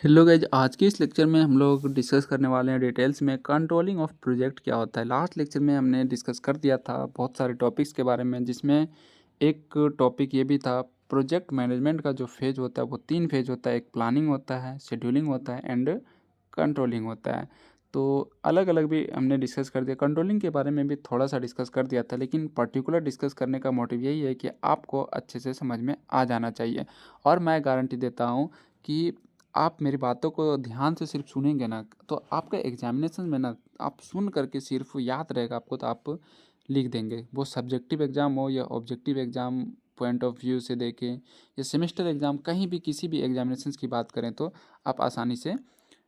Hello guys, आज के इस लेक्चर में हम लोग डिस्कस करने वाले हैं डिटेल्स में कंट्रोलिंग ऑफ प्रोजेक्ट क्या होता है। लास्ट लेक्चर में हमने डिस्कस कर दिया था बहुत सारे टॉपिक्स के बारे में, जिसमें एक टॉपिक ये भी था प्रोजेक्ट मैनेजमेंट का जो फेज होता है वो 3 फेज होता है। एक प्लानिंग होता है, शेड्यूलिंग होता है एंड कंट्रोलिंग होता है। तो अलग अलग भी हमने डिस्कस कर दिया। कंट्रोलिंग के बारे में भी थोड़ा सा डिस्कस कर दिया था, लेकिन पर्टिकुलर डिस्कस करने का मोटिव यही है कि आपको अच्छे से समझ में आ जाना चाहिए। और मैं गारंटी देता हूँ कि आप मेरी बातों को ध्यान से सिर्फ सुनेंगे ना, तो आपका एग्जामिनेशन में ना आप सुन करके सिर्फ याद रहेगा आपको, तो आप लिख देंगे। वो सब्जेक्टिव एग्ज़ाम हो या objective exam point of view से देखें, या सेमेस्टर एग्ज़ाम, कहीं भी किसी भी एग्जामिनेशन की बात करें तो आप आसानी से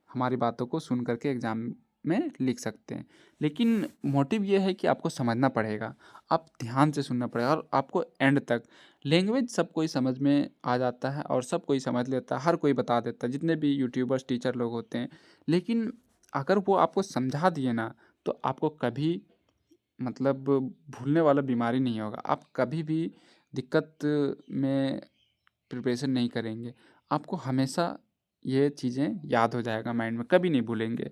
हमारी बातों को सुन करके एग्ज़ाम में लिख सकते हैं। लेकिन मोटिव ये है कि आपको समझना पड़ेगा, आप ध्यान से सुनना पड़ेगा, और आपको एंड तक। लैंग्वेज सब कोई समझ में आ जाता है और सब कोई समझ लेता है, हर कोई बता देता है, जितने भी यूट्यूबर्स टीचर लोग होते हैं। लेकिन अगर वो आपको समझा दिए ना, तो आपको कभी मतलब भूलने वाला बीमारी नहीं होगा। आप कभी भी दिक्कत में प्रिपरेशन नहीं करेंगे, आपको हमेशा ये चीज़ें याद हो जाएगा माइंड में, कभी नहीं भूलेंगे।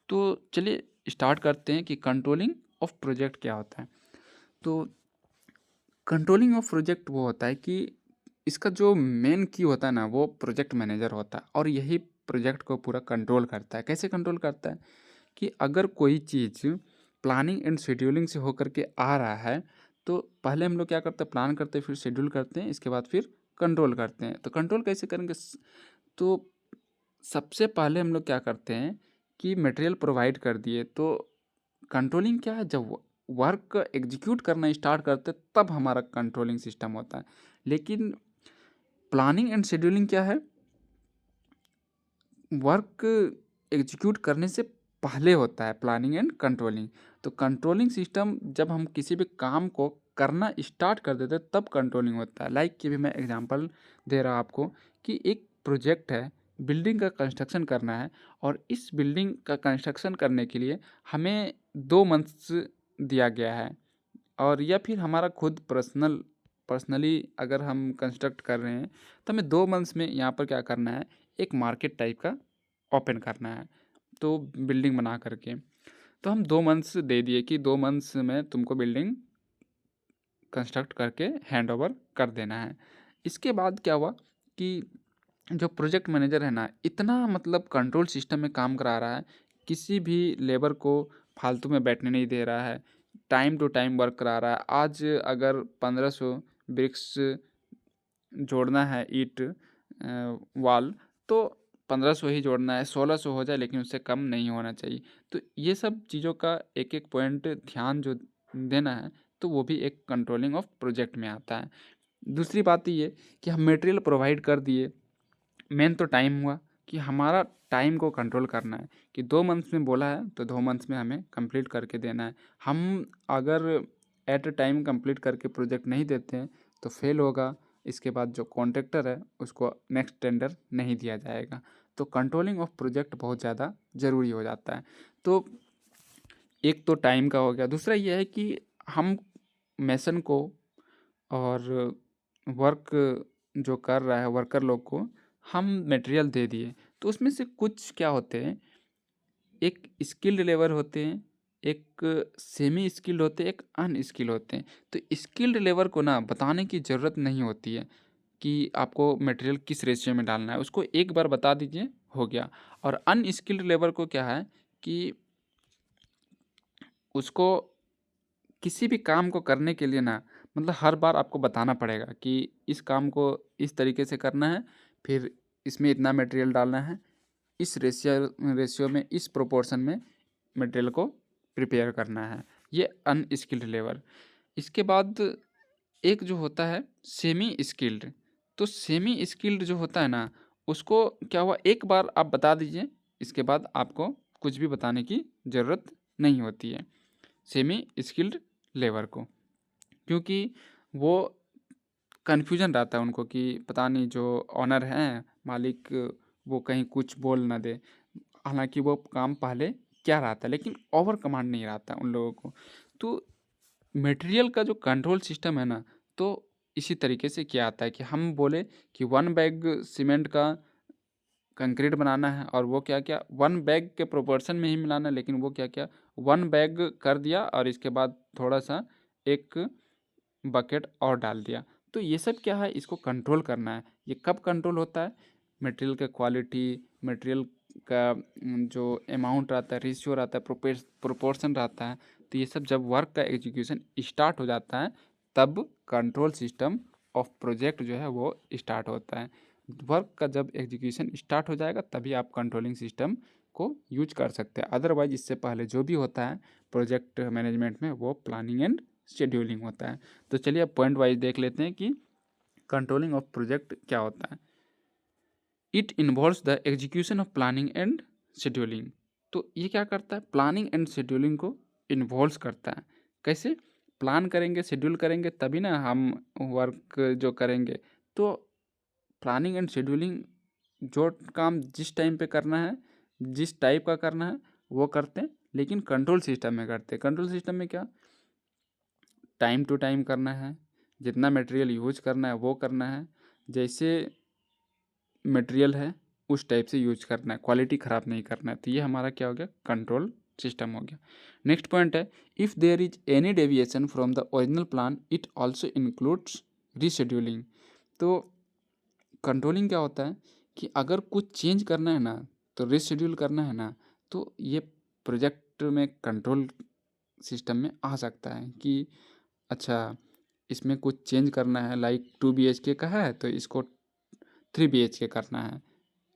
तो चलिए स्टार्ट करते हैं कि कंट्रोलिंग ऑफ प्रोजेक्ट क्या होता है। तो कंट्रोलिंग ऑफ प्रोजेक्ट वो होता है कि इसका जो मेन की होता है ना, वो प्रोजेक्ट मैनेजर होता है, और यही प्रोजेक्ट को पूरा कंट्रोल करता है। कैसे कंट्रोल करता है कि अगर कोई चीज़ प्लानिंग एंड शेड्यूलिंग से होकर के आ रहा है, तो पहले हम लोग क्या करते हैं, प्लान करते हैं, फिर शेड्यूल करते हैं, इसके बाद फिर कंट्रोल करते हैं। तो कंट्रोल कैसे करेंगे? तो सबसे पहले हम लोग क्या करते हैं कि मटेरियल प्रोवाइड कर दिए, तो कंट्रोलिंग क्या है, जब वर्क एग्जीक्यूट करना स्टार्ट करते तब हमारा कंट्रोलिंग सिस्टम होता है। लेकिन प्लानिंग एंड शेड्यूलिंग क्या है, वर्क एग्जीक्यूट करने से पहले होता है प्लानिंग एंड कंट्रोलिंग। तो कंट्रोलिंग सिस्टम जब हम किसी भी काम को करना स्टार्ट कर देते हैं तब कंट्रोलिंग होता है। लाइक कि भी मैं एग्जांपल दे रहा हूँ आपको कि एक प्रोजेक्ट है, बिल्डिंग का कंस्ट्रक्शन करना है, और इस बिल्डिंग का कंस्ट्रक्शन करने के लिए हमें 2 मंथ्स दिया गया है। और या फिर हमारा खुद पर्सनली अगर हम कंस्ट्रक्ट कर रहे हैं, तो हमें 2 मंथ्स में यहाँ पर क्या करना है, एक मार्केट टाइप का ओपन करना है, तो बिल्डिंग बना करके। तो हम 2 मंथ्स दे दिए कि 2 मंथ्स में तुमको बिल्डिंग कंस्ट्रक्ट करके हैंड ओवर कर देना है। इसके बाद क्या हुआ कि जो प्रोजेक्ट मैनेजर है ना, इतना मतलब कंट्रोल सिस्टम में काम करा रहा है, किसी भी लेबर को फालतू में बैठने नहीं दे रहा है, टाइम टू टाइम वर्क करा रहा है। आज अगर 1500 ब्रिक्स जोड़ना है, ईंट वाल, तो 1500 ही जोड़ना है, 1600 हो जाए लेकिन उससे कम नहीं होना चाहिए। तो ये सब चीज़ों का एक एक पॉइंट ध्यान जो देना है, तो वो भी एक कंट्रोलिंग ऑफ प्रोजेक्ट में आता है। दूसरी बात ये कि हम मटेरियल प्रोवाइड कर दिए, मेन तो टाइम हुआ कि हमारा टाइम को कंट्रोल करना है कि 2 मंथ्स में बोला है तो 2 मंथ्स में हमें कंप्लीट करके देना है। हम अगर एट अ टाइम कंप्लीट करके प्रोजेक्ट नहीं देते हैं तो फेल होगा। इसके बाद जो कॉन्ट्रैक्टर है उसको नेक्स्ट टेंडर नहीं दिया जाएगा। तो कंट्रोलिंग ऑफ प्रोजेक्ट बहुत ज़्यादा ज़रूरी हो जाता है। तो एक तो टाइम का हो गया, दूसरा ये है कि हम मेसन को और वर्क जो कर रहा है वर्कर लोग को हम मटेरियल दे दिए, तो उसमें से कुछ क्या होते हैं, एक स्किल्ड लेबर होते हैं, एक सेमी स्किल्ड होते हैं, एक अनस्किल्ड होते हैं। तो स्किल्ड लेबर को ना बताने की ज़रूरत नहीं होती है कि आपको मटेरियल किस रेशियो में डालना है, उसको एक बार बता दीजिए, हो गया। और अनस्किल्ड लेबर को क्या है कि उसको किसी भी काम को करने के लिए ना, मतलब हर बार आपको बताना पड़ेगा कि इस काम को इस तरीके से करना है, फिर इसमें इतना मटेरियल डालना है, इस रेशियो में, इस प्रोपोर्शन में मटेरियल को प्रिपेयर करना है। ये अनस्किल्ड लेबर। इसके बाद एक जो होता है सेमी स्किल्ड। तो सेमी स्किल्ड जो होता है ना, उसको क्या हुआ, एक बार आप बता दीजिए, इसके बाद आपको कुछ भी बताने की ज़रूरत नहीं होती है सेमी स्किल्ड लेबर को, क्योंकि वो कन्फ्यूजन रहता है उनको कि पता नहीं जो ऑनर हैं, मालिक, वो कहीं कुछ बोल ना दे। हालांकि वो काम पहले क्या रहता है, लेकिन ओवर कमांड नहीं रहता उन लोगों को। तो मटेरियल का जो कंट्रोल सिस्टम है ना, तो इसी तरीके से क्या आता है कि हम बोले कि 1 बैग सीमेंट का कंक्रीट बनाना है और वो क्या क्या 1 बैग के प्रोपोर्शन में ही मिलाना है, लेकिन वो क्या क्या 1 बैग कर दिया और इसके बाद थोड़ा सा एक बकेट और डाल दिया। तो ये सब क्या है, इसको कंट्रोल करना है। ये कब कंट्रोल होता है, मटेरियल का क्वालिटी, मटेरियल का जो अमाउंट रहता है, रेशियो रहता है, प्रोपोर्शन रहता है। तो ये सब जब वर्क का एग्जीक्यूशन स्टार्ट हो जाता है तब कंट्रोल सिस्टम ऑफ प्रोजेक्ट जो है वो स्टार्ट होता है। वर्क का जब एग्जीक्यूशन स्टार्ट हो जाएगा तभी आप कंट्रोलिंग सिस्टम को यूज कर सकते हैं। अदरवाइज इससे पहले जो भी होता है प्रोजेक्ट मैनेजमेंट में वो प्लानिंग एंड शेड्यूलिंग होता है। तो चलिए अब पॉइंट वाइज देख लेते हैं कि कंट्रोलिंग ऑफ प्रोजेक्ट क्या होता है। It involves the execution of planning and scheduling. तो ये क्या करता है, प्लानिंग एंड शेड्यूलिंग को इन्वॉल्व करता है। कैसे प्लान करेंगे, शेड्यूल करेंगे तभी ना हम वर्क जो करेंगे। तो प्लानिंग एंड शेड्यूलिंग जो काम जिस टाइम पे करना है, जिस टाइप का करना है वो करते हैं, लेकिन कंट्रोल सिस्टम में करते हैं। कंट्रोल सिस्टम में क्या, टाइम टू टाइम करना है, जितना मटेरियल यूज करना है वो करना है, जैसे मटेरियल है उस टाइप से यूज करना है, क्वालिटी ख़राब नहीं करना है। तो ये हमारा क्या हो गया, कंट्रोल सिस्टम हो गया। नेक्स्ट पॉइंट है, if there is any deviation from the original plan it also includes rescheduling. तो कंट्रोलिंग क्या होता है कि अगर कुछ चेंज करना है ना, तो रीशेड्यूल करना है ना, तो ये प्रोजेक्ट में कंट्रोल सिस्टम में आ सकता है कि अच्छा इसमें कुछ चेंज करना है, लाइक 2 BHK का है तो इसको 3 BHK करना है,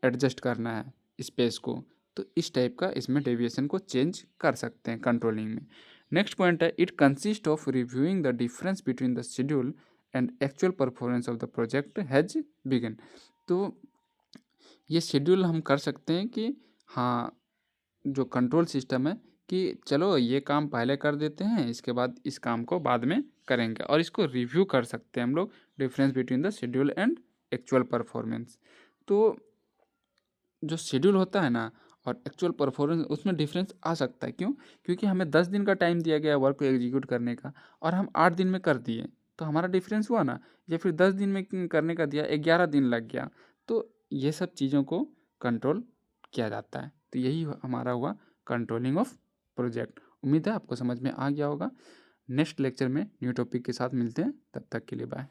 एडजस्ट करना है स्पेस को। तो इस टाइप का इसमें डेविएशन को चेंज कर सकते हैं कंट्रोलिंग में। नेक्स्ट पॉइंट है, it consist of reviewing the difference between the schedule and actual performance of the project has begin. तो ये शेड्यूल हम कर सकते हैं कि हाँ, जो कंट्रोल सिस्टम है कि चलो ये काम पहले कर देते हैं, इसके बाद इस काम को बाद में करेंगे, और इसको रिव्यू कर सकते हैं हम लोग, difference between the schedule and actual performance. तो जो शेड्यूल होता है ना और एक्चुअल परफॉर्मेंस, उसमें डिफरेंस आ सकता है। क्यों, क्योंकि हमें 10 दिन का टाइम दिया गया वर्क को एग्जीक्यूट करने का और हम 8 दिन में कर दिए, तो हमारा डिफरेंस हुआ ना। या फिर 10 दिन में करने का दिया, 11 दिन लग गया। तो ये सब चीज़ों को कंट्रोल किया जाता है। तो यही हमारा हुआ कंट्रोलिंग ऑफ प्रोजेक्ट। उम्मीद है आपको समझ में आ गया होगा। नेक्स्ट लेक्चर में न्यू टॉपिक के साथ मिलते हैं, तब तक के लिए बाय।